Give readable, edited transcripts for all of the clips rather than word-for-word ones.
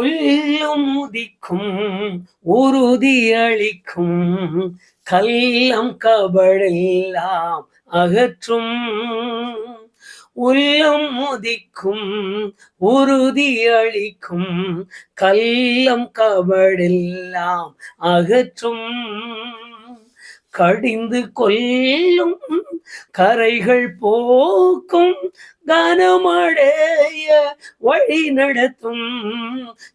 உள்ளம் உதிக்கும் உறுதி அளிக்கும் கள்ளம் கபடெல்லாம் அகற்றும். உள்ளம் உதிக்கும் உறுதி அளிக்கும் கள்ளம் கபடெல்லாம் அகற்றும். கடிந்து கொள்ளும் கரைகள் போக்கும் கனமடைய வழி நடத்தும்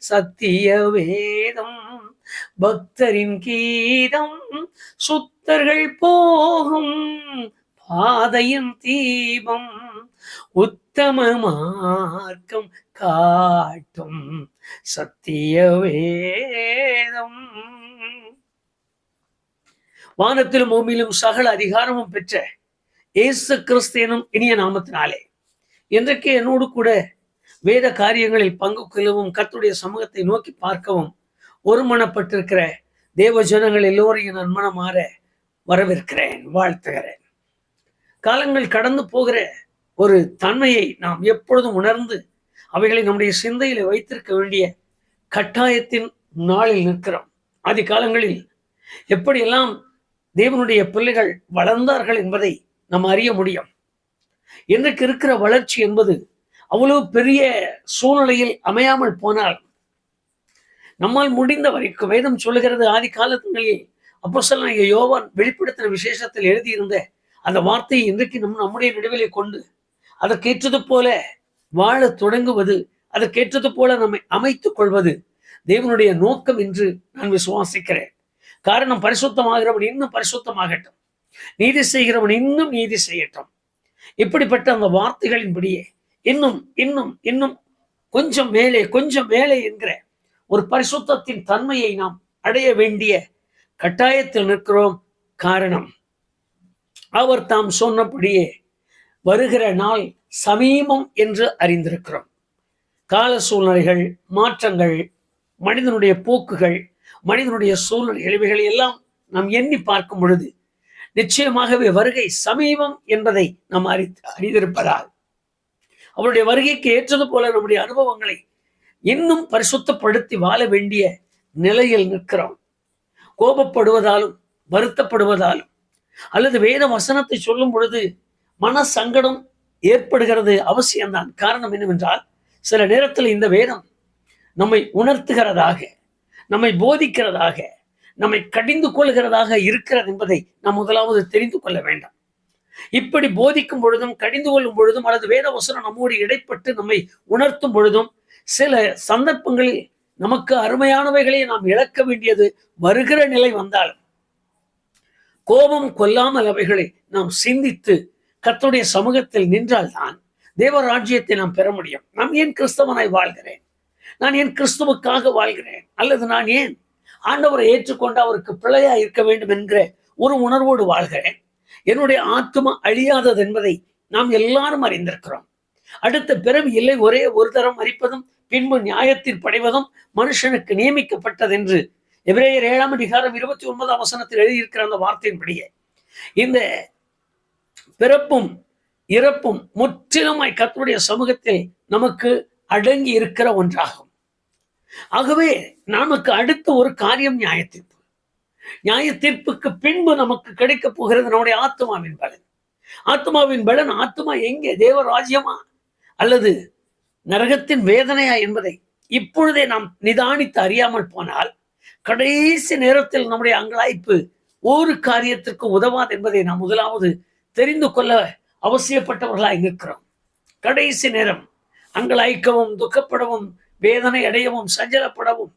சத்திய வேதம் பக்தரின் கீதம் சுத்தர்கள் போகும் பாதையின் தீபம் உத்தம மார்க்கம் காட்டும் சத்திய வேதம். வானத்திலும் பூமியிலும் சகல அதிகாரமும் பெற்ற இயேசு கிறிஸ்து எனும் இனிய நாமத்தினாலே இன்றைக்கு என்னோடு கூட வேத காரியங்களில் பங்கு கொள்ளவும் கர்த்தருடைய சமூகத்தை நோக்கி பார்க்கவும் ஒருமனப்பட்டிருக்கிற தேவ ஜனங்கள் எல்லோரையும் நான் மனமாற வரவேற்கிறேன், வாழ்த்துகிறேன். காலங்கள் கடந்து போகிற ஒரு தன்மையை நாம் எப்பொழுதும் உணர்ந்து அவைகளை நம்முடைய சிந்தையில வைத்திருக்க வேண்டிய கட்டாயத்தின் நாளில் நிற்கிறோம். ஆதி காலங்களில் எப்படியெல்லாம் தேவனுடைய பிள்ளைகள் வளர்ந்தார்கள் என்பதை நாம் அறிய முடியும். இன்றைக்கு இருக்கிற வளர்ச்சி என்பது அவ்வளவு பெரிய சூழ்நிலையில் அமையாமல் போனால் நம்மால் முடிந்த வரைக்கும் வேதம் சொல்லுகிறது, ஆதி காலங்களில் அப்போஸ்தலனாகிய யோவான் வெளிப்படுத்தின விசேஷத்தில் எழுதியிருந்த அந்த வார்த்தையை இன்றைக்கு நம்முடைய நடுவிலே கொண்டு அதற்கேற்றது போல வாழ தொடங்குவது, அதற்கேற்றது போல நம்மை அமைத்துக் கொள்வது தேவனுடைய நோக்கம் என்று நான் விசுவாசிக்கிறேன். காரணம், பரிசுத்தமாகிறவன் இன்னும் பரிசுத்தமாகட்டும், நீதி செய்கிறவன் இன்னும் நீதி செய்யட்டும். இப்படிப்பட்ட அந்த வார்த்தைகளின்படியே இன்னும் இன்னும் இன்னும் கொஞ்சம் மேலே என்கிற ஒரு பரிசுத்தத்தின் தன்மையை நாம் அடைய வேண்டிய கட்டாயத்தில் நிற்கிறோம். காரணம், அவர் தாம் சொன்னபடியே வருகிற நாள் சமீபம் என்று அறிந்திருக்கிறோம். கால சூழ்நிலைகள், மாற்றங்கள், மனிதனுடைய போக்குகள், மனிதனுடைய சூழ்நிலைகள், இவைகளை எல்லாம் நாம் எண்ணி பார்க்கும் பொழுது நிச்சயமாகவே வருகை சமீபம் என்பதை நாம் அறிந்திருப்பதால் அவருடைய வருகைக்கு ஏற்றது போல நம்முடைய அனுபவங்களை இன்னும் பரிசுத்தப்படுத்தி வாழ வேண்டிய நிலையில் நிற்கிறோம். கோபப்படுவதாலும் வருத்தப்படுவதாலும் அல்லது வேத வசனத்தை சொல்லும் பொழுது மன சங்கடம் ஏற்படுகிறது அவசியம்தான். காரணம் என்னவென்றால், சில நேரத்தில் இந்த வேதம் நம்மை உணர்த்துகிறதாக, நம்மை போதிக்கிறதாக, நம்மை கடிந்து கொள்கிறதாக இருக்கிறது என்பதை நாம் முதலாவது தெரிந்து கொள்ள வேண்டாம். இப்படி போதிக்கும் பொழுதும் கடிந்து கொள்ளும் பொழுதும் அல்லது வேத வசனம் நம்மோடு இடைப்பட்டு நம்மை உணர்த்தும் பொழுதும் சில சந்தர்ப்பங்களில் நமக்கு அருமையானவைகளை நாம் இழக்க வேண்டியது வருகிற நிலை வந்தாலும் கோபம் கொள்ளாமல் அவைகளை நாம் சிந்தித்து கர்த்தருடைய சமூகத்தில் நின்றால்தான் தேவராஜ்யத்தை நாம் பெற முடியும். நான் ஏன் கிறிஸ்தவனாய் வாழ்கிறேன், நான் ஏன் கிறிஸ்துவுக்காக வாழ்கிறேன், அல்லது நான் ஏன் ஆண்டவரை ஏற்றுக்கொண்டு அவருக்கு பிள்ளையா இருக்க வேண்டும் என்கிற ஒரு உணர்வோடு வாழ்கிறேன். என்னுடைய ஆத்துமா அழியாதது என்பதை நாம் எல்லாரும் அறிந்திருக்கிறோம். அடுத்த பிறவி இல்லை, ஒரே ஒரு தரம் மரிப்பதும் பின்பு நியாயத்தில் படைவதும் மனுஷனுக்கு நியமிக்கப்பட்டது என்று எபிரேயர் 7:29 எழுதியிருக்கிற அந்த வார்த்தையின்படியே இந்த பிறப்பும் இறப்பும் முற்றிலுமாய் கர்த்தருடைய சமூகத்தில் நமக்கு அடங்கி இருக்கிற ஒன்றாகும். ஆகவே நமக்கு அடுத்த ஒரு காரியம் நியாயத்தீர்ப்பு. நியாயத்தீர்ப்புக்கு பின்பு நமக்கு கிடைக்க போகிறது நம்முடைய ஆத்மாவின் பலன். ஆத்மாவின் பலன், ஆத்மா எங்கே, தேவராஜ்யமா அல்லது நரகத்தின் வேதனையா என்பதை இப்பொழுதே நாம் நிதானித்து அறியாமல் போனால் கடைசி நேரத்தில் நம்முடைய அங்கலாய்ப்பு ஒரு காரியத்திற்கு உதவாது என்பதை நாம் முதலாவது தெரிந்து கொள்ள அவசியப்பட்டவர்களாய் நிற்கிறோம். கடைசி நேரம் அங்கலாய்க்கவும், துக்கப்படவும், வேதனை அடையவும், சஞ்சலப்படவும்,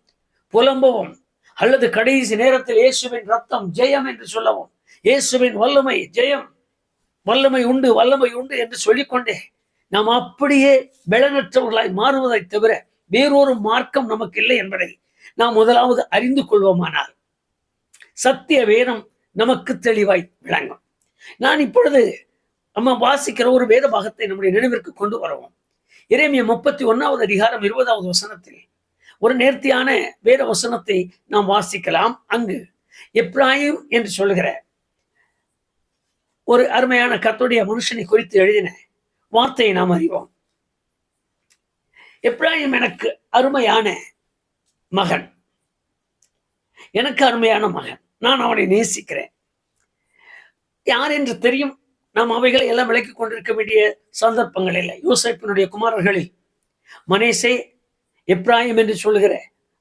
புலம்பவும், அல்லது கடைசி நேரத்தில் இயேசுவின் ரத்தம் ஜெயம் என்று சொல்லவும், இயேசுவின் வல்லமை ஜெயம், வல்லமை உண்டு, வல்லமை உண்டு என்று சொல்லிக்கொண்டே நாம் அப்படியே பலனற்றவர்களாய் மாறுவதை தவிர வேறொரு மார்க்கம் நமக்கு இல்லை என்பதை நாம் முதலாவது அறிந்து கொள்வோமானால் சத்திய வேதம் நமக்கு தெளிவாய் விளங்கும். நான் இப்பொழுது நம்ம வாசிக்கிற ஒரு வேத பாகத்தை நம்முடைய நினைவிற்கு கொண்டு வருவோம். எரேமியா 31:20 ஒரு நேர்த்தியான வேத வசனத்தை நாம் வாசிக்கலாம். அங்கு எப்ராயிம் என்று சொல்லுகிற ஒரு அருமையான கர்த்தருடைய மனுஷனை குறித்து எழுதின வார்த்தையை நாம் அறிவோம். எப்ராயிம் எனக்கு அருமையான மகன், எனக்கு அருமையான மகன், நான் அவனை நேசிக்கிறேன். யார் என்று தெரியும். நாம் அவைகளை எல்லாம் விளக்கிக் கொண்டிருக்க வேண்டிய சந்தர்ப்பங்கள் இல்லை. யோசேப்பினுடைய குமாரர்களில் மனேசே, எப்ராயிம் என்று சொல்லுகிற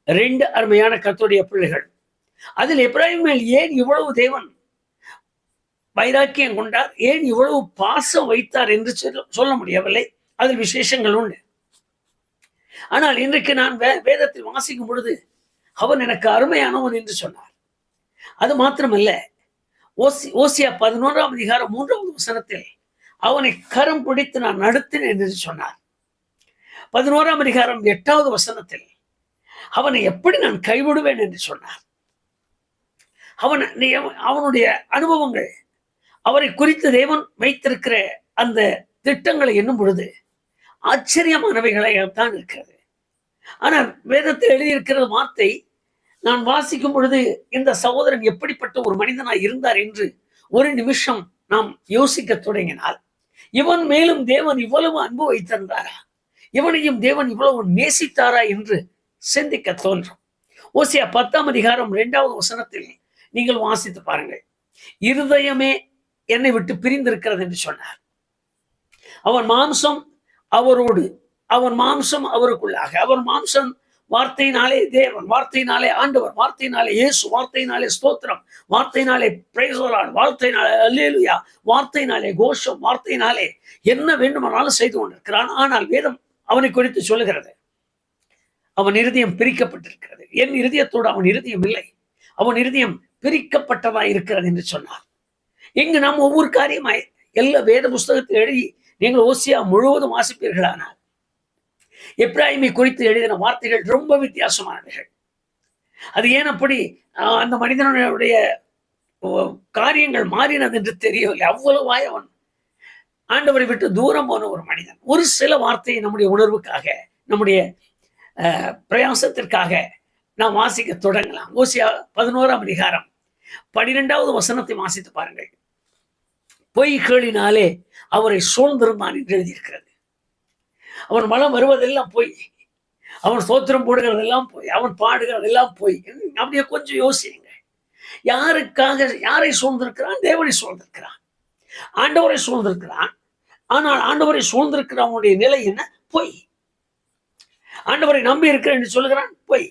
2 அருமையான கர்த்தருடைய பிள்ளைகள். அதில் எப்ராயிம் மேல் ஏன் இவ்வளவு தேவன் வைராக்கியம் கொண்டார், ஏன் இவ்வளவு பாசம் வைத்தார் என்று சொல்ல முடியவில்லை. அதில் விசேஷங்கள் உண்டு. ஆனால் இன்றைக்கு நான் வேதத்தில் வாசிக்கும் பொழுது அவன் எனக்கு அருமையானவன் என்று சொன்னார். அது மாத்திரமல்ல, ஓசியா 11ஆம் அதிகாரம் 3வது வசனத்தில் அவனை கரம் பிடித்து நான் நடத்தினேன் என்று சொன்னார். 11ஆம் அதிகாரம் 8வது வசனத்தில் அவனை எப்படி நான் கைவிடுவேன் என்று சொன்னார். அவனுடைய அனுபவங்கள், அவரை குறித்து தேவன் வைத்திருக்கிற அந்த திட்டங்களை எண்ணும் பொழுது ஆச்சரியமானவைகளாகத்தான் இருக்கிறது. ஆனால் வேதத்தில் எழுதியிருக்கிற வார்த்தை நான் வாசிக்கும் பொழுது இந்த சகோதரன் எப்படிப்பட்ட ஒரு மனிதனாய் இருந்தார் என்று ஒரு நிமிஷம் நாம் யோசிக்க தொடங்கினால், இவன் மேலும் தேவன் இவ்வளவு அன்பு வைத்திருந்தாரா, இவனையும் தேவன் இவ்வளவு நேசித்தாரா என்று சிந்திக்க தோன்றும். ஓசியா 10ஆம் அதிகாரம் 2வது வசனத்தில் நீங்கள் வாசித்து பாருங்கள். இருதயமே என்னை விட்டு பிரிந்திருக்கிறது என்று சொன்னார். அவன் மாம்சம் அவரோடு, அவன் மாம்சம் அவருக்குள்ளாக, அவன் மாம்சம் வார்த்தையினாலே தேவன், வார்த்தையினாலே ஆண்டவர், வார்த்தையினாலே இயேசு, வார்த்தையினாலே ஸ்தோத்திரம், வார்த்தையினாலே பிரைஸ் தி லார்ட், வார்த்தையினாலே அல்லேலூயா, வார்த்தையினாலே கோஷம், வார்த்தையினாலே என்ன வேண்டுமானாலும் செய்து கொண்டிருக்கிறான். ஆனால் வேதம் அவனை குறித்து சொல்லுகிறது, அவன் இருதயம் பிரிக்கப்பட்டிருக்கிறது. என் இருதயத்தோடு அவன் இருதயம் இல்லை, அவன் இருதயம் பிரிக்கப்பட்டதா இருக்கிறது என்று சொன்னார். இங்கு நாம் ஒவ்வொரு காரியமாய் எல்லா வேத புஸ்தகத்தில் எழுதி நீங்கள் ஓசியா முழுவதும் வாசிப்பீர்களானால், எப்ராயிமை குறித்து எழுதின வார்த்தைகள் ரொம்ப வித்தியாசமானவைகள். அது ஏன் அப்படி அந்த மனிதனுடைய காரியங்கள் மாறினது என்று தெரியவில்லை. அவ்வளவாய் அவன் ஆண்டவரை விட்டு தூரம் போன ஒரு மனிதன். ஒரு சில வார்த்தையை நம்முடைய உணர்வுக்காக, நம்முடைய பிரயாசத்திற்காக நாம் வாசிக்க தொடங்கலாம். ஓசியா 11ஆம் அதிகாரம் 12வது வசனத்தை வாசித்து பாருங்கள். பொய்களினாலே அவரை சூழ்ந்திருந்தான் என்று எழுதியிருக்கிறது. அவன் மனம் வருவதெல்லாம் போய், அவன் சோத்திரம் போடுகிறதெல்லாம் போய், அவன் பாடுகிறதெல்லாம் போய். அப்படியே கொஞ்சம் யோசிங்க. யாருக்காக, யாரை சூழ்ந்திருக்கிறான்? தேவனை சூழ்ந்திருக்கிறான், ஆண்டவரை சூழ்ந்திருக்கிறான். ஆனால் ஆண்டவரை சூழ்ந்திருக்கிறவனுடைய நிலை என்ன? பொய். ஆண்டவரை நம்பி இருக்கிறேன் என்று சொல்லுகிறான், பொய்.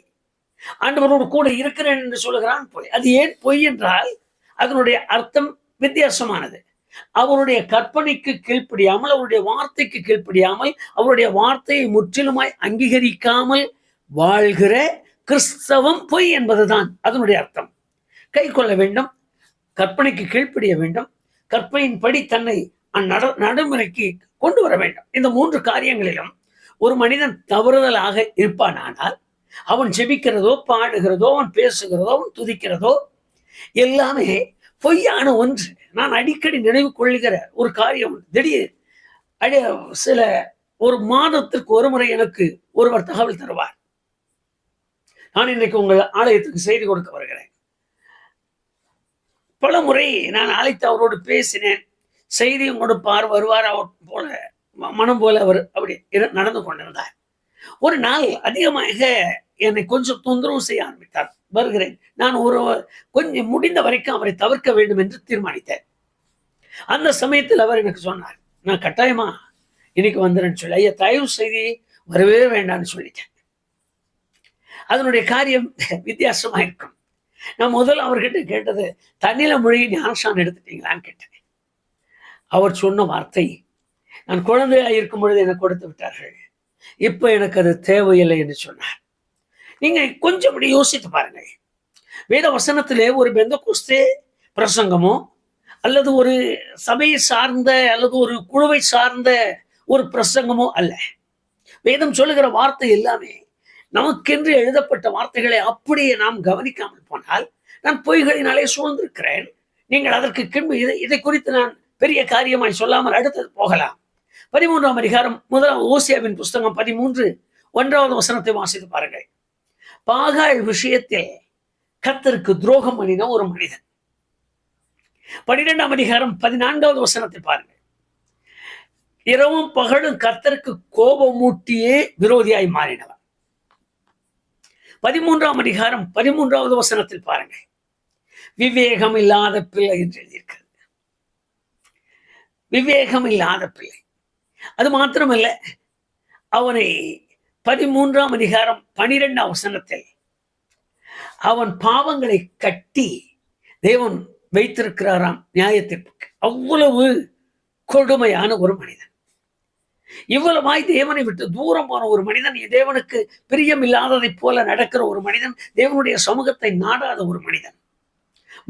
ஆண்டவரோடு கூட இருக்கிறேன் என்று சொல்லுகிறான், பொய். அது ஏன் பொய் என்றால் அதனுடைய அர்த்தம் வித்தியாசமானது. அவருடைய கற்பனைக்கு கீழ்ப்படியாமல், அவருடைய வார்த்தைக்கு கீழ்ப்படியாமல், அவருடைய வார்த்தையை முற்றிலுமாய் அங்கீகரிக்காமல் வாழ்கிற கிறிஸ்தவம் பொய் என்பதுதான் அதனுடைய அர்த்தம். கை கொள்ள வேண்டும், கற்பனைக்கு கீழ்ப்படிய வேண்டும், கற்பனையின்படி தன்னை நடைமுறைக்கு கொண்டு வர வேண்டும். இந்த 3 காரியங்களிலும் ஒரு மனிதன் தவறுதலாக இருப்பானால், அவன் ஜெபிக்கிறதோ, பாடுகிறதோ, அவன் பேசுகிறதோ, அவன் துதிக்கிறதோ எல்லாமே பொய்யான ஒன்று. நான் அடிக்கடி நினைவு கொள்ளுகிற ஒரு காரியம், திடீர் சில ஒரு மாதத்திற்கு ஒரு முறை எனக்கு ஒருவர் தகவல் தருவார். நான் இன்றைக்கு உங்கள் ஆலயத்துக்கு செய்தி கொடுக்க வருகிறேன். பல முறை நான் அழைத்து அவரோடு பேசினேன், செய்தியும் கொடுப்பார், வருவார். அவர் போல மனம் போல அவர் அப்படி நடந்து கொண்டிருந்தார். ஒரு நாள் அதிகமாக என்னை கொஞ்சம் தொந்தரவு செய்ய ஆரம்பித்தார். வருகிறேன், நான் கொஞ்சம் முடிந்த வரைக்கும் அவரை தவிர்க்க வேண்டும் என்று தீர்மானித்தேன். அந்த சமயத்தில் அவர் எனக்கு சொன்னார், நான் கட்டாயமா இன்னைக்கு வந்துடுறேன்னு சொல்லி, ஐயா தயவு செய்தி வரவே வேண்டாம்னு சொல்லிட்டேன். அதனுடைய காரியம் வித்தியாசமா இருக்கும். நான் முதல்ல அவர்கிட்ட கேட்டது, தண்ணியில மொழி ஞானசானம் எடுத்துட்டீங்களான்னு கேட்டேன். அவர் சொன்ன வார்த்தை, நான் குழந்தையா இருக்கும் பொழுது எனக்கு கொடுத்து விட்டார்கள், இப்ப எனக்கு அது தேவையில்லை என்று சொன்னார். நீங்க கொஞ்சம் அப்படி யோசித்து பாருங்க. வேத வசனத்திலே ஒரு பெந்தகோஸ்தே பிரசங்கமோ அல்லது ஒரு சபையை சார்ந்த அல்லது ஒரு குழுவை சார்ந்த ஒரு பிரசங்கமோ அல்ல. வேதம் சொல்லுகிற வார்த்தை எல்லாமே நமக்கென்று எழுதப்பட்ட வார்த்தைகளை அப்படியே நாம் கவனிக்காமல் போனால், நான் பொய்களினாலே சூழ்ந்திருக்கிறேன், நீங்கள் அதற்கு கிண்பு இதை குறித்து நான் பெரிய காரியமாய் சொல்லாமல் அடுத்தது போகலாம். 13ஆம் அதிகாரம் 1 ஓசியாவின் புஸ்தகம் 13:1 வசனத்தை வாசித்து பாருங்கள். பாகால் விஷயத்தில் கர்த்தருக்கு துரோகம் பண்ணின ஒரு மனிதன். 12ஆம் அதிகாரம் 14வது வசனத்தை பாருங்கள். இரவும் பகலும் கர்த்தருக்கு கோபமூட்டியே விரோதியாய் மாறினவர். 13ஆம் அதிகாரம் 13வது வசனத்தில் பாருங்க, விவேகம் இல்லாத பிள்ளை என்று எழுதியிருக்கிறது. விவேகம் இல்லாத பிள்ளை. அது மாத்திரமல்ல, அவனை 13ஆம் அதிகாரம் 12ஆம் வசனத்தில் அவன் பாவங்களை கட்டி தேவன் வைத்திருக்கிறாராம் நியாயத்திற்கு. அவ்வளவு கொடுமையான ஒரு மனிதன். இவ்வளவாய் தேவனை விட்டு தூரம் போன ஒரு மனிதன், தேவனுக்கு பிரியம் இல்லாததை போல நடக்கிற ஒரு மனிதன், தேவனுடைய சமூகத்தை நாடாத ஒரு மனிதன்,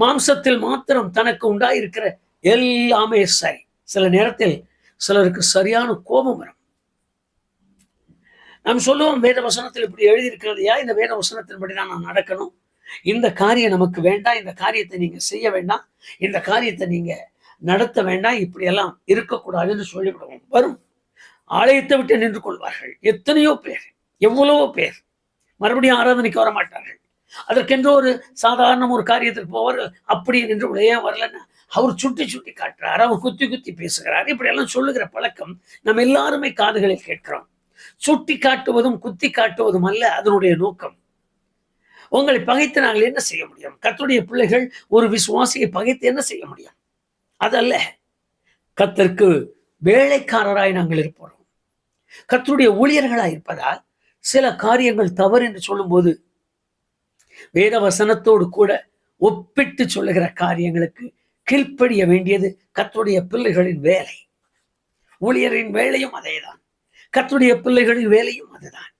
மாம்சத்தில் மாத்திரம் தனக்கு உண்டாயிருக்கிற எல்லாமே சரி. சில நேரத்தில் சிலருக்கு சரியான கோபம் வரும். நாம் சொல்லுவோம், வேத வசனத்தில் இப்படி எழுதியிருக்கிறதையா, இந்த வேத வசனத்தின்படி தான் நான் நடக்கணும், இந்த காரியம் நமக்கு வேண்டாம், இந்த காரியத்தை நீங்க செய்ய வேண்டாம், இந்த காரியத்தை நீங்க நடத்த வேண்டாம், இப்படியெல்லாம் இருக்கக்கூடாதுன்னு சொல்லிவிடுவோம். வரும், ஆலயத்தை விட்டு நின்று கொள்வார்கள். எத்தனையோ பேர், எவ்வளவோ பேர் மறுபடியும் ஆராதனைக்கு வர மாட்டார்கள். அதற்கென்று ஒரு சாதாரண ஒரு காரியத்திற்கு போவார்கள். அப்படி நின்று ஏன் வரலன்னா, அவர் சுட்டி சுட்டி காட்டுறார், அவர் குத்தி குத்தி பேசுகிறார், இப்படி எல்லாம் சொல்லுகிற பழக்கம் நம்ம எல்லாருமே காதுகளில் கேட்கிறோம். சுட்டி காட்டுவதும் குத்தி காட்டுவதும் அல்ல அதனுடைய நோக்கம். உங்களை பகைத்து நாங்கள் என்ன செய்ய முடியும்? கர்த்தருடைய பிள்ளைகள் ஒரு விசுவாசியை பகைத்து என்ன செய்ய முடியும்? அதல்ல, கர்த்தருக்கு வேலைக்காரராய் நாங்கள் இருப்போம். கர்த்தருடைய ஊழியர்களாய் இருப்பதால் சில காரியங்கள் தவறு என்று சொல்லும் போது வேத வசனத்தோடு கூட ஒப்பிட்டு சொல்லுகிற காரியங்களுக்கு கீழ்ப்படிய வேண்டியது கர்த்தருடைய பிள்ளைகளின் வேலை. ஊழியரின் வேலையும் அதேதான், கர்த்தருடைய பிள்ளைகளின் வேலையும் அதுதான்.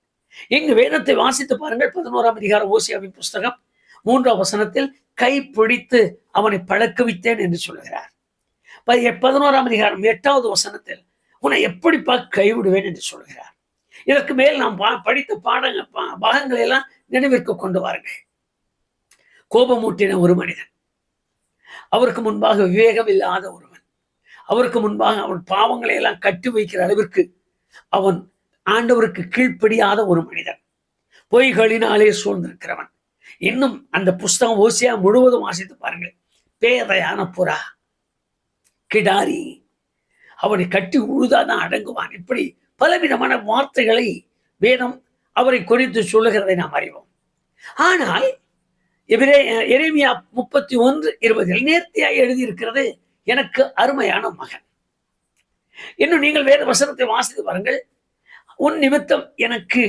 இங்கு வேதத்தை வாசித்து பாருங்கள். 11ஆம் அதிகாரம் ஓசியாவின் புஸ்தகம் 3ஆம் வசனத்தில் கை பிடித்து அவனை பழக்குவித்தேன் என்று சொல்லுகிறார். 11ஆம் அதிகாரம் 8வது வசனத்தில் உன்னை எப்படிப்பா கைவிடுவேன் என்று சொல்கிறார். இதற்கு மேல் நாம் படித்த பாகங்களை எல்லாம் நினைவிற்கு கொண்டு வாருங்கள். கோபமூட்டின ஒரு மனிதன், அவருக்கு முன்பாக விவேகம் இல்லாத ஒருவன், அவருக்கு முன்பாக அவன் பாவங்களை எல்லாம் கட்டி வைக்கிற அளவிற்கு அவன் ஆண்டவருக்கு கீழ்ப்படியாத ஒரு மனிதன், பொய்களினாலே சூழ்ந்திருக்கிறவன். இன்னும் அந்த புஸ்தகம் ஓசியா முழுவதும் வாசித்து பாருங்கள். பேதையான புறா, கிடாரி, அவனை கட்டி உழுதாதான் அடங்குவான். இப்படி பலவிதமான வார்த்தைகளை வேதம் அவரை குறித்து சொல்லுகிறதை நாம் அறிவோம். ஆனால் எரேமியா 31:20 நேர்த்தியாக எழுதியிருக்கிறது, எனக்கு அருமையான மகன். இன்னும் நீங்கள் வேத வசனத்தை வாசித்து பாருங்கள். உன் நிமித்தம் எனக்கு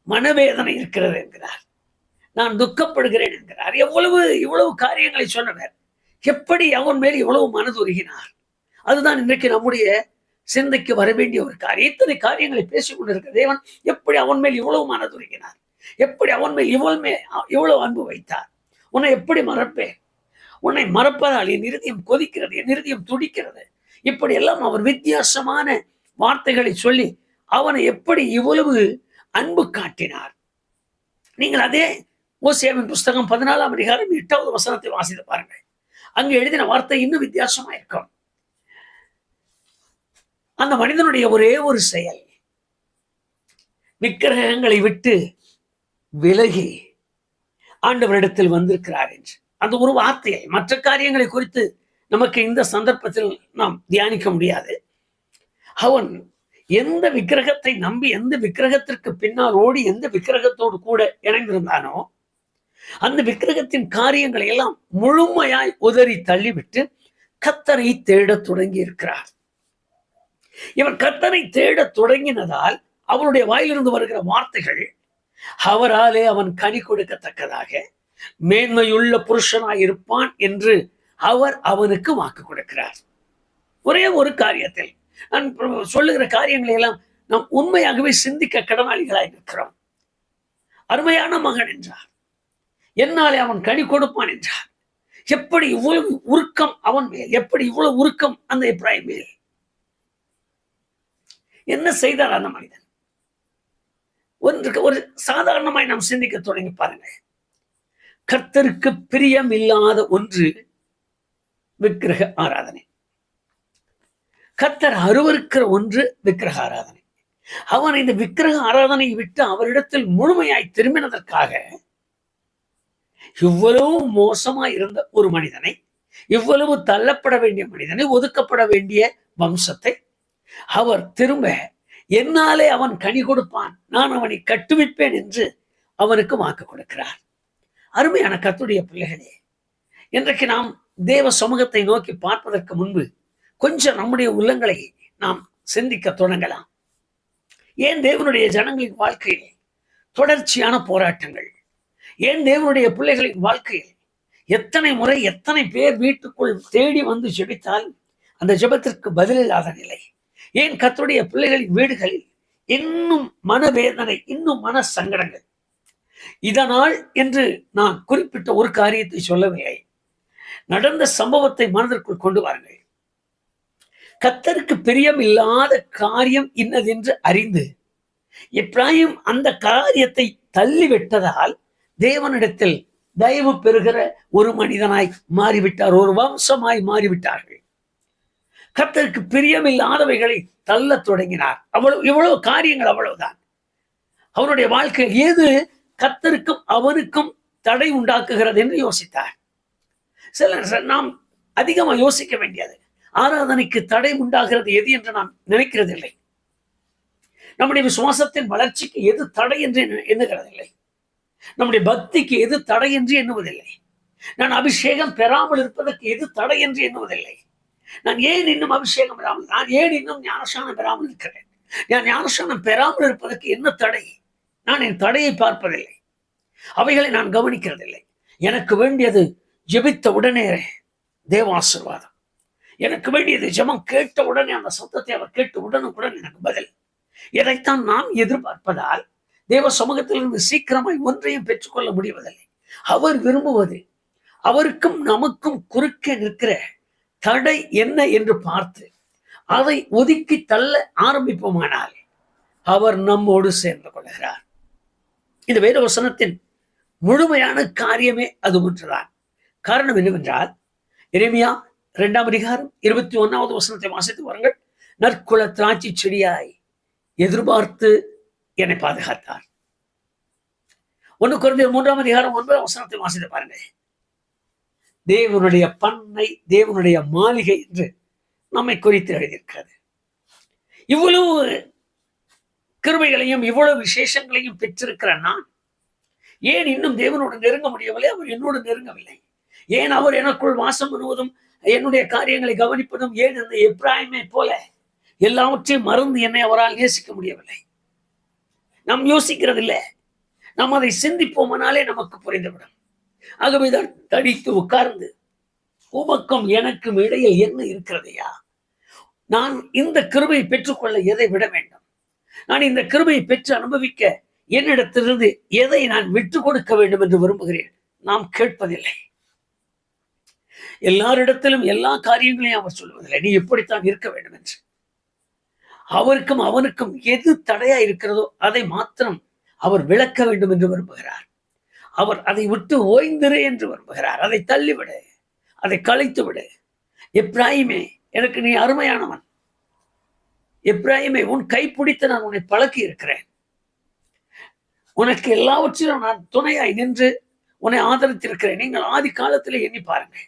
மனவேதனை இருக்கிறது என்கிறார், நான் துக்கப்படுகிறேன் என்கிறார். இவ்வளவு காரியங்களை சொன்னவர் எப்படி அவன் மேல் இவ்வளவு மனதுருகினார்? அதுதான் இன்றைக்கு நம்முடைய சிந்தைக்கு வர வேண்டிய ஒரு காரியம். இத்தனை காரியங்களை பேசிக் கொண்டிருக்கிற தேவன் எப்படி அவன் மேல் இவ்வளவு மனதுருகினார்? எப்படி அவன் மேல் இவ்வளவு அன்பு வைத்தார்? உன்னை எப்படி மறப்பேன்? உன்னை மறப்பதால் என் இருதயம் கொதிக்கிறது, என் இருதயம் துடிக்கிறது. இப்படி எல்லாம் அவர் வித்தியாசமான வார்த்தைகளை சொல்லி அவனை எப்படி இவ்வளவு அன்பு காட்டினார்? நீங்கள் அதே ஓசியாவின் புஸ்தகம் 14ஆம் அதிகாரம் 8வது வசனத்தை வாசித்து பாருங்கள். அங்கு எழுதின வார்த்தை இன்னும் வித்தியாசமா இருக்கும். அந்த மனிதனுடைய ஒரே ஒரு செயல், விக்கிரகங்களை விட்டு விலகி ஆண்டவரிடத்தில் வந்திருக்கிறார் என்று அந்த ஒரு வார்த்தையை. மற்ற காரியங்களை குறித்து நமக்கு இந்த சந்தர்ப்பத்தில் நாம் தியானிக்க முடியாது. அவன் எந்த விக்கிரகத்தை நம்பி, எந்த விக்கிரகத்திற்கு பின்னால் ஓடி, எந்த விக்கிரகத்தோடு கூட இணைந்திருந்தானோ அந்த விக்கிரகத்தின் காரியங்களை எல்லாம் முழுமையாய் உதறி தள்ளிவிட்டு கர்த்தரை தேடத் தொடங்கி இருக்கிறார். இவன் கர்த்தரை தேடத் தொடங்கினதால் அவனுடைய வாயிலிருந்து வருகிற வார்த்தைகள், அவராலே அவன் கனி கொடுக்கத்தக்கதாக மேன்மையுள்ள புருஷனாய் இருப்பான் என்று அவர் அவனுக்கு வாக்கு கொடுக்கிறார். ஒரே ஒரு காரியத்தில் நான் சொல்லுகிற காரியங்களை எல்லாம் நாம் உண்மையாகவே சிந்திக்க கடனாளிகளாய் இருக்கிறோம். அருமையான மகன் என்றார், என்னாலே அவன் கனி கொடுப்பான் என்றார். எப்படி இவ்வளவு உருக்கம் அவன் மேல், எப்படி இவ்வளவு உருக்கம் அந்த எப்ராயிம் மேல்? என்ன செய்தார் அந்த மனிதன்? ஒரு சாதாரணமாய் நாம் சிந்திக்க தொடங்கி பாருங்கள். கர்த்தருக்கு பிரியம் இல்லாத ஒன்று விக்கிரக ஆராதனை. கர்த்தர் அருவருக்கிற ஒன்று விக்கிரக ஆராதனை. அவன் இந்த விக்கிரக ஆராதனையை விட்டு அவரிடத்தில் முழுமையாய் திரும்பினதற்காக இவ்வளவு மோசமாய் இருந்த ஒரு மனிதனை, இவ்வளவு தள்ளப்பட வேண்டிய மனிதனை, ஒதுக்கப்பட வேண்டிய வம்சத்தை அவர் திரும்ப என்னாலே அவன் கனி கொடுப்பான், நான் அவனை கட்டுவிப்பேன் என்று அவனுக்கு வாக்கு கொடுக்கிறார். அருமையான கர்த்தருடைய பிள்ளைகளே, இன்றைக்கு நாம் தேவ சமூகத்தை நோக்கி பார்ப்பதற்கு முன்பு கொஞ்சம் நம்முடைய உள்ளங்களை நாம் சிந்திக்க தொடங்கலாம். ஏன் தேவனுடைய ஜனங்களின் வாழ்க்கையில் தொடர்ச்சியான போராட்டங்கள்? ஏன் தேவனுடைய பிள்ளைகளின் வாழ்க்கையில் எத்தனை முறை எத்தனை பேர் வீட்டுக்குள் தேடி வந்து ஜெபித்தால் அந்த ஜெபத்திற்கு பதிலில்லாத நிலை? ஏன் கர்த்தருடைய பிள்ளைகளின் வீடுகளில் இன்னும் மனவேதனை, இன்னும் மன சங்கடங்கள்? இதனால் என்று நான் குறிப்பிட்ட ஒரு காரியத்தை சொல்லவில்லை. நடந்த சம்பவத்தை மனதிற்குள் கொண்டு வாருங்கள். கர்த்தருக்கு பிரியம் இல்லாத காரியம் இன்னதென்று அறிந்து எப்ராயிம் அந்த காரியத்தை தள்ளிவிட்டதால் தேவனிடத்தில் தயவு பெறுகிற ஒரு மனிதனாய் மாறிவிட்டார், ஒரு வம்சமாய் மாறிவிட்டார்கள். கர்த்தருக்கு பிரியமில்லாதவைகளை தள்ள தொடங்கினார். இவ்வளவு காரியங்கள், அவ்வளவுதான். அவருடைய வாழ்க்கையில் எது கர்த்தருக்கும் அவனுக்கும் தடை உண்டாக்குகிறது என்று யோசித்தார். நாம் அதிகமாக யோசிக்க வேண்டியது, ஆராதனைக்கு தடை உண்டாகிறது எது என்று நாம் நினைக்கிறதில்லை. நம்முடைய விசுவாசத்தின் வளர்ச்சிக்கு எது தடை என்று எண்ணுகிறதில்லை. நம்முடைய பக்திக்கு எது தடை என்று எண்ணுவதில்லை. நான் அபிஷேகம் பெறாமல் இருப்பதற்கு எது தடை என்று எண்ணுவதில்லை. நான் ஏன் இன்னும் அபிஷேகம் பெறாமல், நான் ஏன் இன்னும் ஞானஸ்நானம் பெறாமல் இருக்கிறேன், நான் ஞானஸ்நானம் பெறாமல் இருப்பதற்கு என்ன தடை? நான் என் தடையை பார்ப்பதில்லை, அவைகளை நான் கவனிக்கிறதில்லை. எனக்கு வேண்டியது ஜெபித்த உடனே தேவ ஆசீர்வாதம். எனக்கு வேண்டியது ஜெபம் கேட்ட உடனே அந்த சத்தத்தை அவர் கேட்டு உடனுக்குடன் எனக்கு பதில். இதைத்தான் நாம் எதிர்பார்ப்பதால் தேவ சமூகத்திலிருந்து சீக்கிரமாய் ஒன்றையும் பெற்றுக்கொள்ள முடிவதில்லை. அவர் விரும்புவது, அவருக்கும் நமக்கும் குறுக்கே நிற்கிற தடை என்ன என்று பார்த்து அதை ஒதுக்கி தள்ள ஆரம்பிப்போமானால் அவர் நம்மோடு சேர்ந்து கொள்கிறார். இந்த வேத வசனத்தின் முழுமையான காரியமே அது ஒன்றுதான். காரணம் என்னவென்றால், எரேமியா 2ஆம் அதிகாரம் 21வது வசனத்தை வாசித்து வாருங்கள். நற்குல திராட்சை செடியாய் எதிர்பார்த்து என்னை பாதுகாத்தார். 1 கொரிந்தியர் 3ஆம் அதிகாரம் 9ஆம் வசனத்தை வாசித்து பாருங்க. தேவனுடைய பண்ணை, தேவனுடைய மாளிகை என்று நம்மை குறித்து எழுதியிருக்கிறது. இவ்வளவு கிருபைகளையும் இவ்வளவு விசேஷங்களையும் பெற்றிருக்கிற நான் ஏன் இன்னும் தேவனோடு நெருங்க முடியவில்லை? அவர் என்னோடு நெருங்கவில்லை. ஏன் அவர் எனக்குள் வாசம் பண்ணுவதும் என்னுடைய காரியங்களை கவனிப்பதும் ஏன் அந்த எப்ராயிமை போல எல்லாவற்றையும் மறந்து என்னை அவரால் நேசிக்க முடியவில்லை? நாம் யோசிக்கிறதில்லை. நாம் அதை சிந்திப்போமானாலே நமக்கு புரிந்துவிடும். ஆகவேதான் தடித்து உட்கார்ந்து உமக்கும் எனக்கும் இடையில் என்ன இருக்கிறதையா, நான் இந்த கிருபையை பெற்றுக்கொள்ள எதை விட வேண்டும், நான் இந்த கிருபையை பெற்று அனுபவிக்க என்னிடத்திலிருந்து எதை நான் விட்டு கொடுக்க வேண்டும் என்று விரும்புகிறேன். நாம் கேட்பதில்லை. எல்லாரிடத்திலும் எல்லா காரியங்களையும் அவர் சொல்லுவதில்லை, நீ எப்படித்தான் இருக்க வேண்டும் என்று. அவருக்கும் அவனுக்கும் எது தடையா இருக்கிறதோ அதை மாத்திரம் அவர் விளக்க வேண்டும் என்று விரும்புகிறார். அவர் அதை விட்டு ஓய்ந்திரு என்று விரும்புகிறார். அதை தள்ளிவிடு, அதை களைத்து விடு. எப்ராயிமே, எனக்கு நீ அருமையானவன். எப்ராயிமே, உன் கைப்பிடித்து நான் உன்னை பழக்கி இருக்கிறேன். உனக்கு எல்லாவற்றிலும் நான் துணையாய் நின்று உன்னை ஆதரித்திருக்கிறேன். நீங்கள் ஆதி காலத்திலே எண்ணி பாருங்கள்.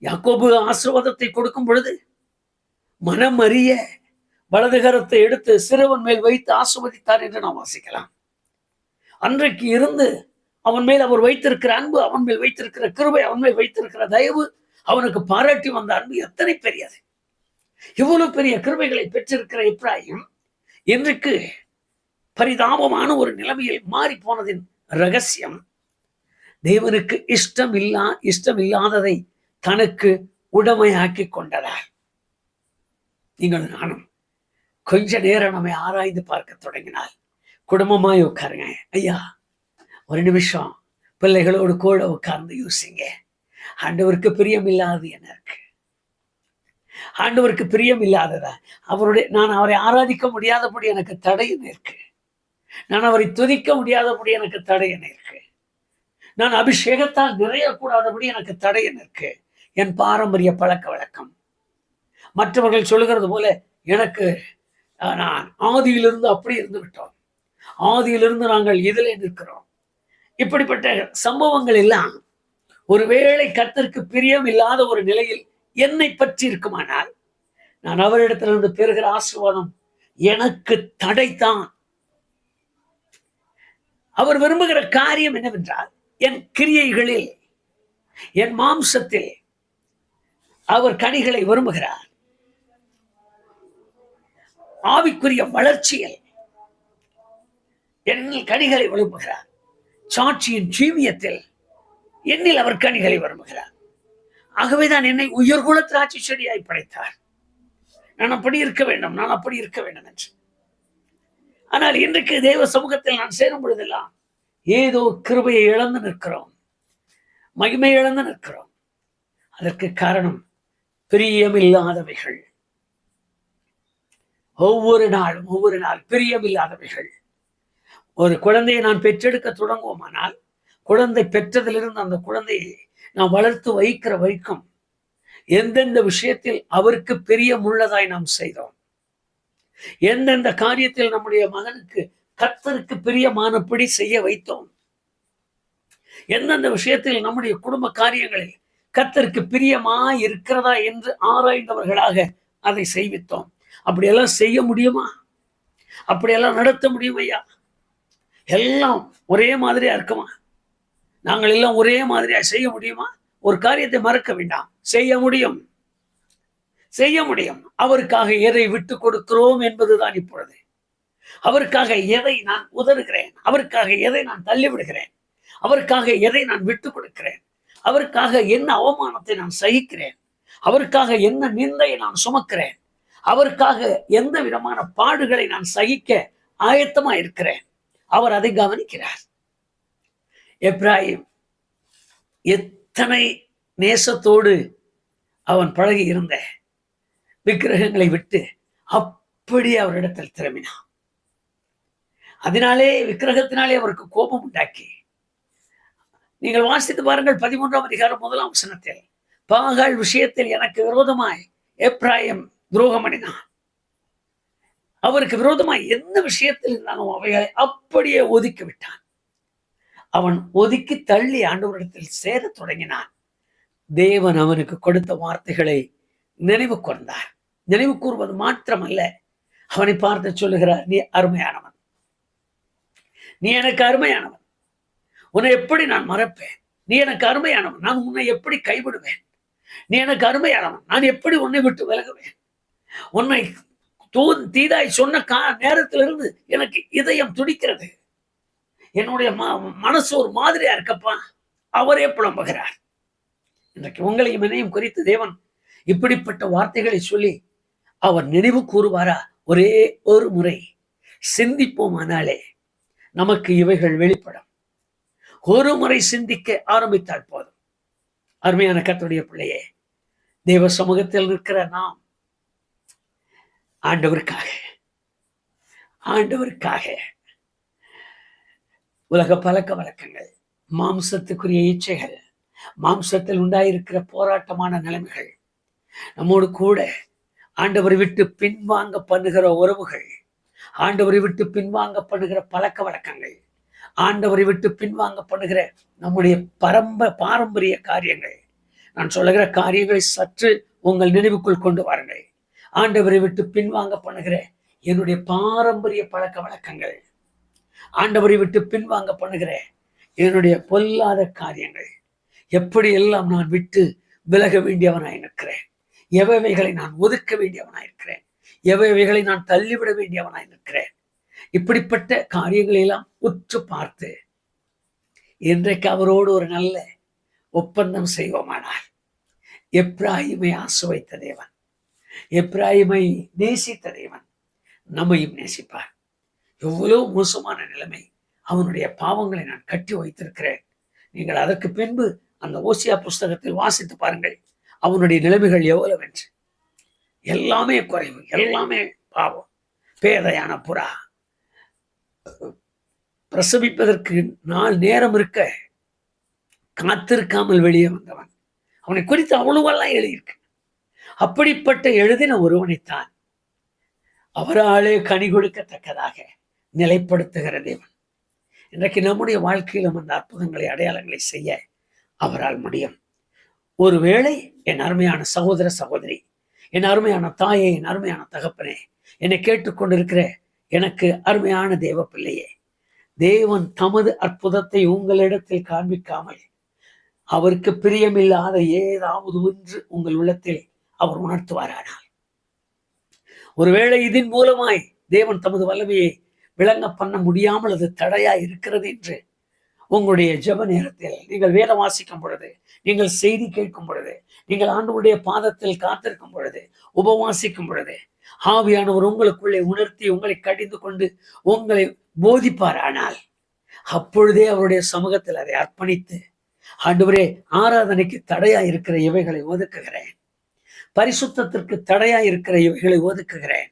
யாக்கோபு ஆசீர்வாதத்தை கொடுக்கும் பொழுது மனம் அறிய வலதுகரத்தை எடுத்து சிறுவன் மேல் வைத்து ஆசீர்வதித்தார் என்று நாம் வாசிக்கலாம். அன்றைக்கு இருந்து அவன் மேல் அவர் வைத்திருக்கிற அன்பு, அவன் மேல் வைத்திருக்கிற கிருபை, அவன் மேல் வைத்திருக்கிற தயவு, அவனுக்கு பாராட்டி வந்த அன்பு எத்தனை பெரியது! இவ்வளவு பெரிய கிருபைகளை பெற்றிருக்கிற எப்ராயிம் இன்றைக்கு பரிதாபமான ஒரு நிலைமையில் மாறி போனதின் ரகசியம், தேவனுக்கு இஷ்டம் இல்லாததை தனக்கு உடைமையாக்கி கொண்டதால். நீங்கள் நானும் கொஞ்ச நேரம் நம்மை ஆராய்ந்து பார்க்க தொடங்கினால், குடும்பமாய் உட்காருங்க. ஐயா, ஒரு நிமிஷம் பிள்ளைகளோடு கூட உட்கார்ந்து யோசிங்க. ஆண்டவருக்கு பிரியம் இல்லாதது என்ன இருக்கு? ஆண்டவருக்கு பிரியம் இல்லாததா? நான் அவரை ஆராதிக்க முடியாதபடி எனக்கு தடை என்ன இருக்கு? நான் அவரை துதிக்க முடியாதபடி எனக்கு தடை என்ன இருக்கு? நான் அபிஷேகத்தால் நிறையக்கூடாதபடி எனக்கு தடை என்ன இருக்கு? என் பாரம்பரிய பழக்க வழக்கம். மற்றவர்கள் சொல்லுகிறது போல எனக்கு நான் ஆதியிலிருந்து அப்படி இருந்து விட்டோம், ஆதியிலிருந்து நாங்கள் இதில் நிற்கிறோம். இப்படிப்பட்ட சம்பவங்கள் எல்லாம் ஒருவேளை கர்த்தருக்கு பிரியம் இல்லாத ஒரு நிலையில் என்னை பற்றி இருக்குமானால், நான் அவரிடத்திலிருந்து பெறுகிற ஆசீர்வாதம் எனக்கு தடைத்தான். அவர் விரும்புகிற காரியம் என்னவென்றால், என் கிரியைகளில், என் மாம்சத்தில் அவர் கனிகளை விரும்புகிறார். ஆவிக்குரிய வளர்ச்சியில் என்னில் கனிகளை விரும்புகிறார். சாட்சியின் ஜீவியத்தில் என்னில் அவர் கனிகளை விரும்புகிறார். ஆகவேதான் என்னை உயர்குல திராட்சை செடியாய் படைத்தார். நான் அப்படி இருக்க வேண்டும், நான் அப்படி இருக்க வேண்டும் என்று. ஆனால் இன்றைக்கு தேவ சமூகத்தில் நான் சேரும் பொழுதெல்லாம் ஏதோ கிருபையை இழந்து நிற்கிறோம், மகிமை இழந்து நிற்கிறோம். அதற்கு காரணம் பிரியமில்லாதவைகள். ஒவ்வொரு நாள் பிரியமில்லாதவைகள். ஒரு குழந்தையை நான் பெற்றெடுக்க தொடங்குவோமானால், குழந்தை பெற்றதிலிருந்து அந்த குழந்தையை நாம் வளர்த்து வைக்கிற வரைக்கும் எந்தெந்த விஷயத்தில் அவருக்கு பிரியமுள்ளதாய் நாம் செய்தோம், எந்தெந்த காரியத்தில் நம்முடைய மகனுக்கு கர்த்தருக்கு பிரியமானபடி செய்ய வைத்தோம், எந்தெந்த விஷயத்தில் நம்முடைய குடும்ப காரியங்களில் கர்த்தருக்கு பிரியமாய் இருக்கிறதா என்று ஆராய்ந்தவர்களாக அதை செய்வித்தோம். அப்படியெல்லாம் செய்ய முடியுமா? அப்படியெல்லாம் நடத்த முடியுமையா? எல்லாம் ஒரே மாதிரியா இருக்குமா? நாங்கள் எல்லாம் ஒரே மாதிரியா செய்ய முடியுமா? ஒரு காரியத்தை மறக்க வேண்டாம், செய்ய முடியும், செய்ய முடியும். அவருக்காக எதை விட்டு கொடுக்கிறோம் என்பதுதான் இப்பொழுது. அவருக்காக எதை நான் உதறுகிறேன், அவருக்காக எதை நான் தள்ளிவிடுகிறேன், அவருக்காக எதை நான் விட்டு கொடுக்கிறேன், அவருக்காக என்ன அவமானத்தை நான் சகிக்கிறேன், அவருக்காக என்ன நிந்தையை நான் சுமக்கிறேன், அவருக்காக எந்த விதமான பாடுகளை நான் சகிக்க ஆயத்தமா இருக்கிறேன். அவர் அதை கவனிக்கிறார். எப்ராயிம் எத்தனை நேசத்தோடு அவன் பழகி இருந்த விக்கிரகங்களை விட்டு அப்படியே அவரிடத்தில் திரும்பினான். அதனாலே விக்கிரகத்தினாலே அவருக்கு கோபம் உண்டாக்கி, நீங்கள் வாசித்து பாருங்கள் 13ஆம் அதிகாரம் 1ஆம் வசனத்தில், பாகால் விஷயத்தில் எனக்கு விரோதமாய் எப்ராயிம் துரோகம் பண்ணினான். அவருக்கு விரோதமாய் எந்த விஷயத்தில் இருந்தாலும் அவைகளை அப்படியே ஒதுக்கி விட்டான். அவன் ஒதுக்கி தள்ளி ஆண்டவரிடத்தில் சேர தொடங்கினான். தேவன் அவனுக்கு கொடுத்த வார்த்தைகளை நினைவு கூர்ந்தார். நினைவு கூறுவது மாத்திரமல்ல, அவனை பார்த்து சொல்லுகிறார், நீ அருமையானவன், நீ எனக்கு அருமையானவன், உன்னை எப்படி நான் மறப்பேன்? நீ எனக்கு அருமையானவன், நான் உன்னை எப்படி கைவிடுவேன்? நீ எனக்கு அருமையானவன், நான் எப்படி உன்னை விட்டு விலகுவேன்? உன்னை தீதாய் சொன்ன நேரத்திலிருந்து எனக்கு இதயம் துடிக்கிறது, என்னுடைய மனசு ஒரு மாதிரியா இருக்கப்பா. அவரே புலம்புகிறார். இன்றைக்கு உங்களையும் என்னையும் குறித்து தேவன் இப்படிப்பட்ட வார்த்தைகளை சொல்லி அவர் நினைவு கூறுவாரா? ஒரே ஒரு முறை சிந்திப்போமானாலே நமக்கு இவைகள் வெளிப்படும். ஒரு முறை சிந்திக்க ஆரம்பித்தால் போதும். அருமையான கர்த்தருடைய பிள்ளையே, தேவ சமூகத்தில் இருக்கிற நாம் ஆண்டவருக்காக உலக பழக்க வழக்கங்கள், மாம்சத்துக்குரிய இச்சைகள், மாம்சத்தில் உண்டாயிருக்கிற போராட்டமான நிலைமைகள், நம்மோடு கூட ஆண்டவரை விட்டு பின்வாங்க பண்ணுகிற உறவுகள், ஆண்டவரை விட்டு பின்வாங்க பண்ணுகிற பழக்க வழக்கங்கள், ஆண்டவரை விட்டு பின்வாங்க பண்ணுகிற நம்முடைய பாரம்பரிய காரியங்கள். நான் சொல்லுகிற காரியங்களை சற்று உங்கள் நினைவுக்குள் கொண்டு வாருங்கள். ஆண்டவரை விட்டு பின்வாங்க பண்ணுகிற என்னுடைய பாரம்பரிய பழக்க வழக்கங்கள், ஆண்டவரை விட்டு பின்வாங்க பண்ணுகிற என்னுடைய பொல்லாத காரியங்கள், எப்படி எல்லாம் நான் விட்டு விலக வேண்டியவனாய் இருக்கிறேன், எவைகளை நான் ஒதுக்க வேண்டியவனாய் இருக்கிறேன், எவைகளை நான் தள்ளிவிட வேண்டியவனாய் இருக்கிறேன். இப்படிப்பட்ட காரியங்களை எல்லாம் உற்று பார்த்து இன்றைக்கு அவரோடு ஒரு நல்ல ஒப்பந்தம் செய்வோமானால், எப்ராயிமை ஆசுவைத்த தேவன், எப்ராயிமை நேசித்த தேவன் நம்மையும் நேசிப்பார். எவ்வளவு மோசமான நிலைமை, அவனுடைய பாவங்களை நான் கட்டி வைத்திருக்கிறேன். நீங்கள் அதற்கு பின்பு அந்த ஓசியா புஸ்தகத்தில் வாசித்து பாருங்கள், அவனுடைய நிலைமைகள் எவ்வளவு என்று. எல்லாமே குறைவு, எல்லாமே பாவம். பேதையான புறா, பிரசவிப்பதற்கு நேரம் இருக்க காத்திருக்காமல் வெளியே வந்தவன், அவனை குறித்து அவ்வளவெல்லாம் எழுதியிருக்கு. அப்படிப்பட்ட எழுதின ஒருவனைத்தான் அவராலே கனி கொடுக்கத்தக்கதாக நிலைப்படுத்துகிற தேவன். இன்றைக்கு நம்முடைய வாழ்க்கையிலும் அந்த அற்புதங்களை, அடையாளங்களை செய்ய அவரால் முடியும். ஒருவேளை என் அருமையான சகோதர சகோதரி, என் அருமையான தாயே, என் அருமையான தகப்பனே, என்னை கேட்டுக்கொண்டிருக்கிற எனக்கு அருமையான தேவ பிள்ளையே, தேவன் தமது அற்புதத்தை உங்களிடத்தில் காண்பிக்காமல் அவருக்கு பிரியமில்லாத ஏதாவது ஒன்று உங்கள் உள்ளத்தில் அவர் உணர்த்துவாரானால், ஒருவேளை இதன் மூலமாய் தேவன் தமது வல்லமையை விளங்க பண்ண முடியாமல் அது தடையா இருக்கிறது என்று உங்களுடைய ஜெப நேரத்தில் நீங்கள் வேதம் வாசிக்கும் பொழுது, நீங்கள் செய்தி கேட்கும் பொழுது, நீங்கள் ஆண்டவருடைய பாதத்தில் காத்திருக்கும் பொழுது, உபவாசிக்கும் பொழுது, ஆவியானவர் உங்களுக்குள்ளே உணர்த்தி உங்களை கடிந்து கொண்டு உங்களை போதிப்பார். ஆனால் அப்பொழுதே அவருடைய சமூகத்தில் அதை அர்ப்பணித்து, ஆண்டவரே, ஆராதனைக்கு தடையா இருக்கிற இவைகளை ஒதுக்குகிறேன், பரிசுத்தத்திற்கு தடையா இருக்கிற இவைகளை ஒதுக்குகிறேன்,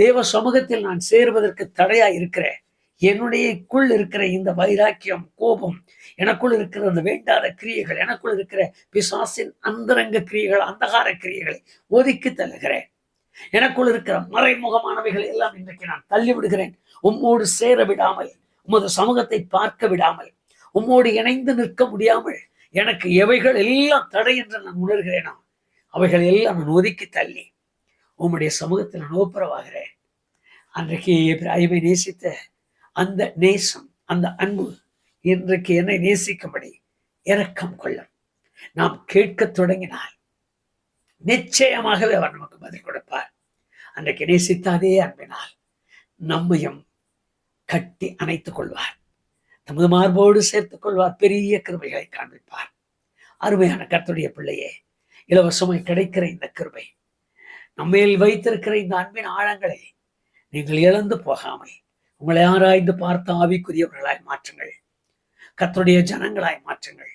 தேவ சமூகத்தில் நான் சேருவதற்கு தடையா இருக்கிறேன், என்னுடையக்குள் இருக்கிற இந்த வைராக்கியம், கோபம், எனக்குள் இருக்கிற அந்த வேண்டாத கிரியைகள், எனக்குள் இருக்கிற பிசாசின் அந்தரங்க கிரியைகள், அந்தகார கிரியைகளை ஒதுக்கி தள்ளுகிறேன், எனக்குள் இருக்கிற மறைமுகமானவைகள் எல்லாம் இன்றைக்கு நான் தள்ளி விடுகிறேன். உம்மோடு சேர விடாமல், உமது சமூகத்தை பார்க்க விடாமல், உம்மோடு இணைந்து நிற்க முடியாமல் எனக்கு எவைகள் எல்லாம் தடை என்று நான் உணர்கிறேனோ அவைகள் எல்லாம் நான் ஒதுக்கி தள்ளி உம்முடைய சமூகத்தில் நான் ஒப்புரவாகிறேன். அன்றைக்கு இப்ராஹிமை நேசித்த அந்த நேசம், அந்த அன்பு இன்றைக்கு என்னை நேசிக்கும்படி இரக்கம் கொள்ளும். நாம் கேட்க தொடங்கினால் நிச்சயமாகவே அவர் நமக்கு பதில் கொடுப்பார். அன்றைக்கு நேசித்த அதே அன்பினால் நம்மையும் கட்டி அணைத்துக் கொள்வார், தமது மார்போடு சேர்த்துக் கொள்வார், பெரிய கிருபைகளை காண்பிப்பார். அருமையான கர்த்தருடைய பிள்ளையே, இலவசமாய் கிடைக்கிற இந்த கிருபை, நம்மேல் வைத்திருக்கிற இந்த அன்பின் ஆழங்களை நீங்கள் இழந்து போகாமல் உங்களை ஆராய்ந்து பார்த்த ஆவிக்குரியவர்களாய் மாற்றுங்கள், கர்த்தருடைய ஜனங்களாய் மாற்றுங்கள்,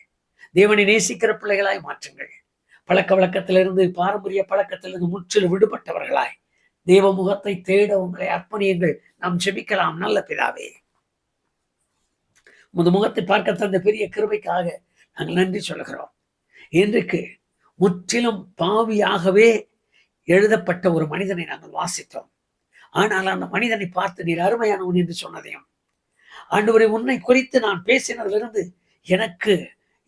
தேவனை நேசிக்கிற பிள்ளைகளாய் மாற்றுங்கள். பழக்க வழக்கத்திலிருந்து, பாரம்பரிய பழக்கத்திலிருந்து முற்றிலும் விடுபட்டவர்களாய் தேவ முகத்தை தேட உங்களை அர்ப்பணியுங்கள். நாம் ஜெபிக்கலாம். நல்ல பிதாவே, உமது முகத்தை பார்க்க தந்த பெரிய கிருபைக்காக நாங்கள் நன்றி சொல்கிறோம். இன்றைக்கு முற்றிலும் பாவியாகவே எழுதப்பட்ட ஒரு மனிதனை நாங்கள் வாசித்தோம். ஆனால் அந்த மனிதனை பார்த்து நீர் அருமையானவன் என்று சொன்னதையும், ஆண்டவரே, உன்னை குறித்து நான் பேசினதிலிருந்து எனக்கு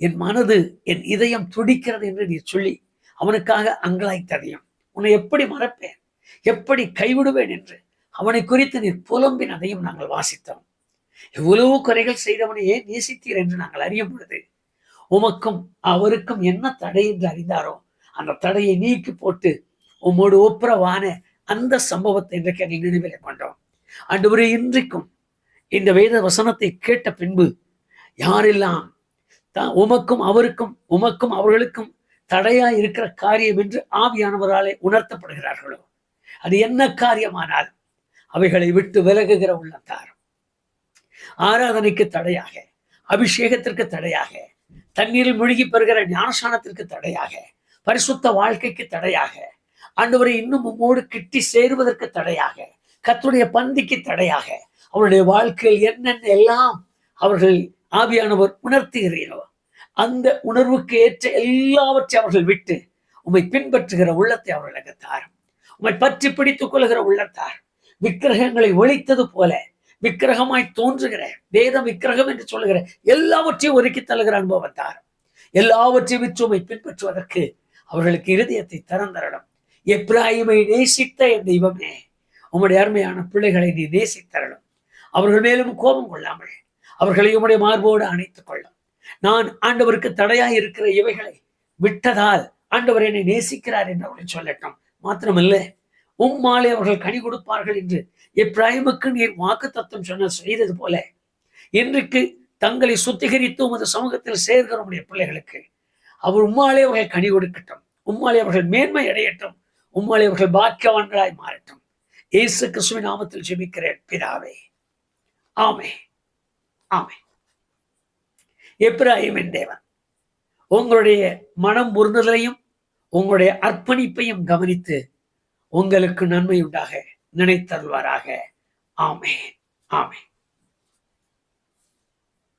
என் மனது, என் இதயம் துடிக்கிறது என்று நீர் சொல்லி அவனுக்காக அங்கலாய்த்ததையும், உன்னை எப்படி மறப்பேன், எப்படி கைவிடுவேன் என்று அவனை குறித்து நீர் புலம்பினதையும் நாங்கள் வாசித்தோம். எவ்வளவு குறைகள் செய்தவனை ஏன் நேசித்தீர் என்று நாங்கள் அறியும் பொழுது, உமக்கும் அவருக்கும் என்ன தடை என்று அறிந்தாரோ அந்த தடையை நீக்கி போட்டு உம்மோடு ஒப்புரவான அந்த சம்பவத்தை இன்றைக்கு எங்கள் நினைவிலே கொண்டோம். ஆண்டவரே, இன்றைக்கும் இந்த வேத வசனத்தை கேட்ட பின்பு யாரெல்லாம் உமக்கும் அவருக்கும், உமக்கும் அவர்களுக்கும் தடையா இருக்கிற காரியம் என்று ஆவியானவராலே உணர்த்தப்படுகிறார்களோ, அது என்ன காரியமானாலும் அவைகளை விட்டு விலகுகிற உள்ளத்தாரும், ஆராதனைக்கு தடையாக, அபிஷேகத்திற்கு தடையாக, தண்ணீரில் மூழ்கி பெறுகிற ஞானஸ்நானத்திற்கு தடையாக, பரிசுத்த வாழ்க்கைக்கு தடையாக, ஆண்டவரை இன்னும் உம்மோடு கிட்டி சேருவதற்கு தடையாக, கர்த்தருடைய பந்திக்கு தடையாக, அவருடைய வாழ்க்கையில் என்னென்ன எல்லாம் அவர்கள் ஆவியானவர் உணர்த்துகிறீரோ அந்த உணர்வுக்கு ஏற்ற எல்லாவற்றை அவர்கள் விட்டு உம்மை பின்பற்றுகிற உள்ளத்தை அவர்களுக்கு தாரும். உம்மை பற்றி பிடித்துக் கொள்கிற உள்ளத்தார், விக்கிரகங்களை ஒழித்தது போல விக்கிரகமாய் தோன்றுகிற, வேதம் விக்கிரகம் என்று சொல்லுகிற எல்லாவற்றையும் ஒதுக்கி தள்ளுகிற அனுபவத்தார், எல்லாவற்றையும் விற்று உம்மை பின்பற்றுவதற்கு அவர்களுக்கு இருதயத்தை திறந்தரணும். எப்ராஹிமை நேசித்த என் தெய்வமே, உம்முடைய அருமையான பிள்ளைகளை நீ நேசித்தரணும். அவர்கள் மேலும் கோபம் கொள்ளாமல் அவர்களை உம்முடைய மார்போடு அணைத்துக் கொள்ளும். நான் ஆண்டவருக்கு தடையாய் இருக்கிற இவைகளை விட்டதால் ஆண்டவர் என்னை நேசிக்கிறார் என்று அவர்கள் சொல்லட்டும். மாத்திரமல்ல, உம்மாலே அவர்கள் கனி கொடுப்பார்கள் என்று எப்ராஹிமுக்கு நீர் வாக்குத்தத்தம் சொன்ன செய்தது போல, இன்றைக்கு தங்களை சுத்திகரித்து உமது சமூகத்தில் சேர்கிற உடைய பிள்ளைகளுக்கு அவர் உம்மாலே அவர்கள் கனி கொடுக்கட்டும், உம்மாலே அவர்கள் மேன்மை அடையட்டும், உம்மாலே அவர்கள் பாக்கியவான்களாய் மாறட்டும். இயேசு கிறிஸ்துவின் நாமத்தில் ஜெபிக்கிறேன் பிதாவே, ஆமே ஆமே. எப்ராஹிமின் தேவன் உங்களுடைய மனம் உருந்துதலையும் உங்களுடைய அர்ப்பணிப்பையும் கவனித்து உங்களுக்கு நன்மை உண்டாக நினைத்தருள்வாராக. ஆமே ஆமே.